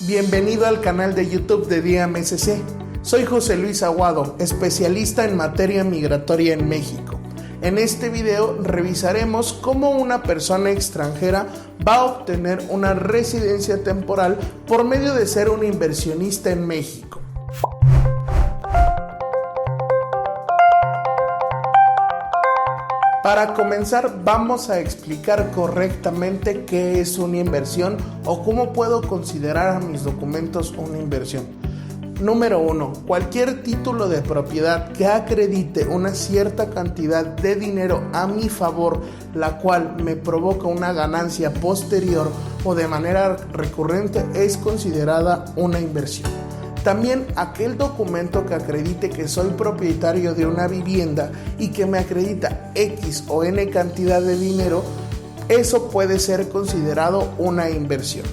Bienvenido al canal de YouTube de DIAMSC. Soy José Luis Aguado, especialista en materia migratoria en México. En este video revisaremos cómo una persona extranjera va a obtener una residencia temporal por medio de ser un inversionista en México. Para comenzar, vamos a explicar correctamente qué es una inversión o cómo puedo considerar a mis documentos una inversión. Número 1. Cualquier título de propiedad que acredite una cierta cantidad de dinero a mi favor, la cual me provoca una ganancia posterior o de manera recurrente, es considerada una inversión. También aquel documento que acredite que soy propietario de una vivienda y que me acredita X o N cantidad de dinero, eso puede ser considerado una inversión.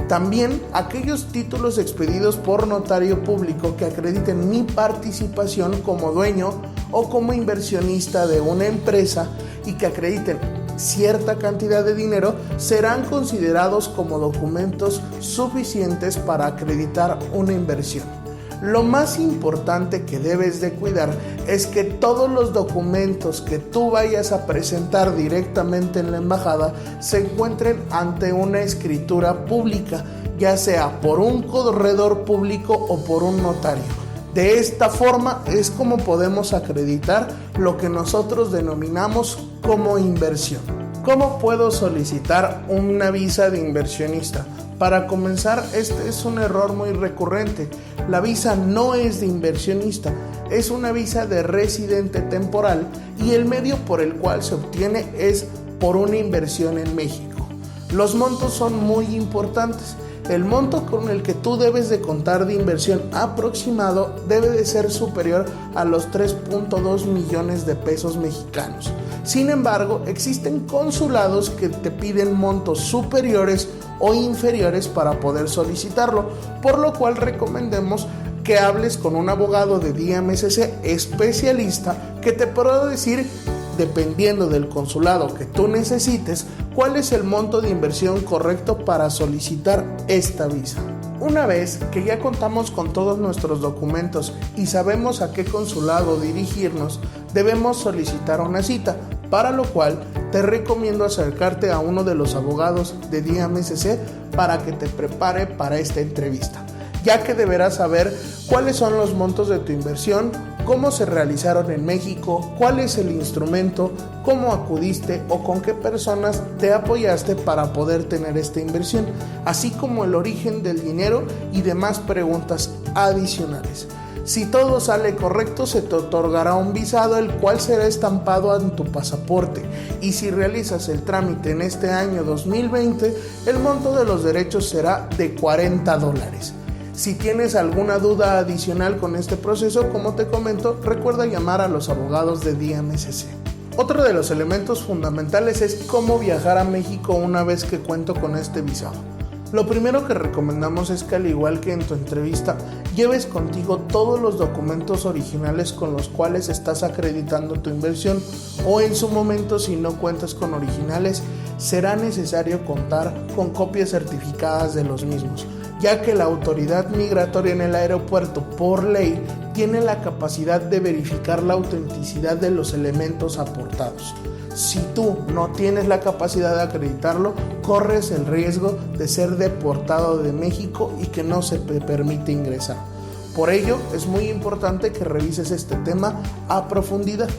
También aquellos títulos expedidos por notario público que acrediten mi participación como dueño o como inversionista de una empresa y que acrediten cierta cantidad de dinero serán considerados como documentos suficientes para acreditar una inversión. Lo más importante que debes de cuidar es que todos los documentos que tú vayas a presentar directamente en la embajada se encuentren ante una escritura pública, ya sea por un corredor público o por un notario. De esta forma es como podemos acreditar lo que nosotros denominamos como inversión. ¿Cómo puedo solicitar una visa de inversionista? Para comenzar, este es un error muy recurrente. La visa no es de inversionista, es una visa de residente temporal y el medio por el cual se obtiene es por una inversión en México. Los montos son muy importantes. El monto con el que tú debes de contar de inversión aproximado debe de ser superior a los 3.2 millones de pesos mexicanos. Sin embargo, existen consulados que te piden montos superiores o inferiores para poder solicitarlo, por lo cual recomendemos que hables con un abogado de DIAMSC especialista que te podrá decir, dependiendo del consulado que tú necesites, cuál es el monto de inversión correcto para solicitar esta visa. Una vez que ya contamos con todos nuestros documentos y sabemos a qué consulado dirigirnos, debemos solicitar una cita, para lo cual te recomiendo acercarte a uno de los abogados de DIAMSC para que te prepare para esta entrevista, ya que deberás saber cuáles son los montos de tu inversión, cómo se realizaron en México, cuál es el instrumento, cómo acudiste o con qué personas te apoyaste para poder tener esta inversión, así como el origen del dinero y demás preguntas adicionales. Si todo sale correcto, se te otorgará un visado, el cual será estampado en tu pasaporte. Y si realizas el trámite en este año 2020, el monto de los derechos será de $40. Si tienes alguna duda adicional con este proceso, como te comento, recuerda llamar a los abogados de DIAMSC. Otro de los elementos fundamentales es cómo viajar a México una vez que cuento con este visado. Lo primero que recomendamos es que, al igual que en tu entrevista, lleves contigo todos los documentos originales con los cuales estás acreditando tu inversión, o en su momento, si no cuentas con originales, será necesario contar con copias certificadas de los mismos, ya que la autoridad migratoria en el aeropuerto, por ley, tiene la capacidad de verificar la autenticidad de los elementos aportados. Si tú no tienes la capacidad de acreditarlo, corres el riesgo de ser deportado de México y que no se te permite ingresar. Por ello, es muy importante que revises este tema a profundidad.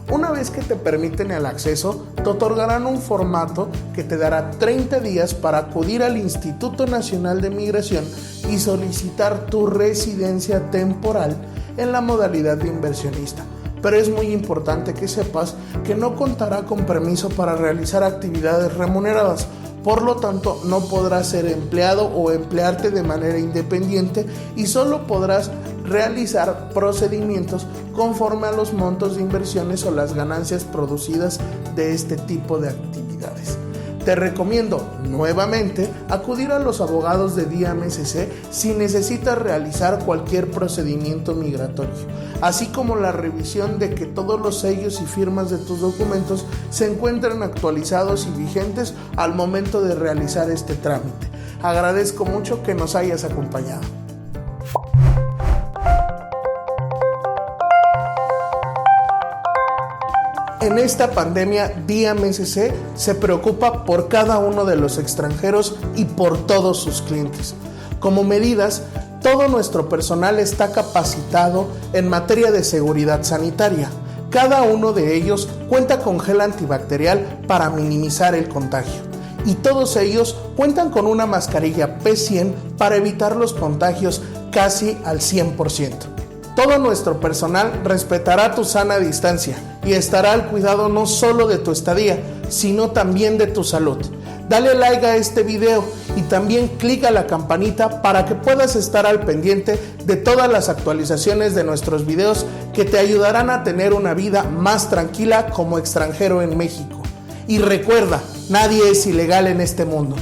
Una vez que te permiten el acceso, te otorgarán un formato que te dará 30 días para acudir al Instituto Nacional de Migración y solicitar tu residencia temporal en la modalidad de inversionista. Pero es muy importante que sepas que no contará con permiso para realizar actividades remuneradas. Por lo tanto, no podrás ser empleado o emplearte de manera independiente y solo podrás realizar procedimientos conforme a los montos de inversiones o las ganancias producidas de este tipo de actividades. Te recomiendo nuevamente acudir a los abogados de DIAMSC si necesitas realizar cualquier procedimiento migratorio, así como la revisión de que todos los sellos y firmas de tus documentos se encuentren actualizados y vigentes al momento de realizar este trámite. Agradezco mucho que nos hayas acompañado. En esta pandemia, Día MSC se preocupa por cada uno de los extranjeros y por todos sus clientes. Como medidas, todo nuestro personal está capacitado en materia de seguridad sanitaria. Cada uno de ellos cuenta con gel antibacterial para minimizar el contagio. Y todos ellos cuentan con una mascarilla P100 para evitar los contagios casi al 100%. Todo nuestro personal respetará tu sana distancia y estará al cuidado no solo de tu estadía, sino también de tu salud. Dale like a este video y también clica la campanita para que puedas estar al pendiente de todas las actualizaciones de nuestros videos que te ayudarán a tener una vida más tranquila como extranjero en México. Y recuerda, nadie es ilegal en este mundo.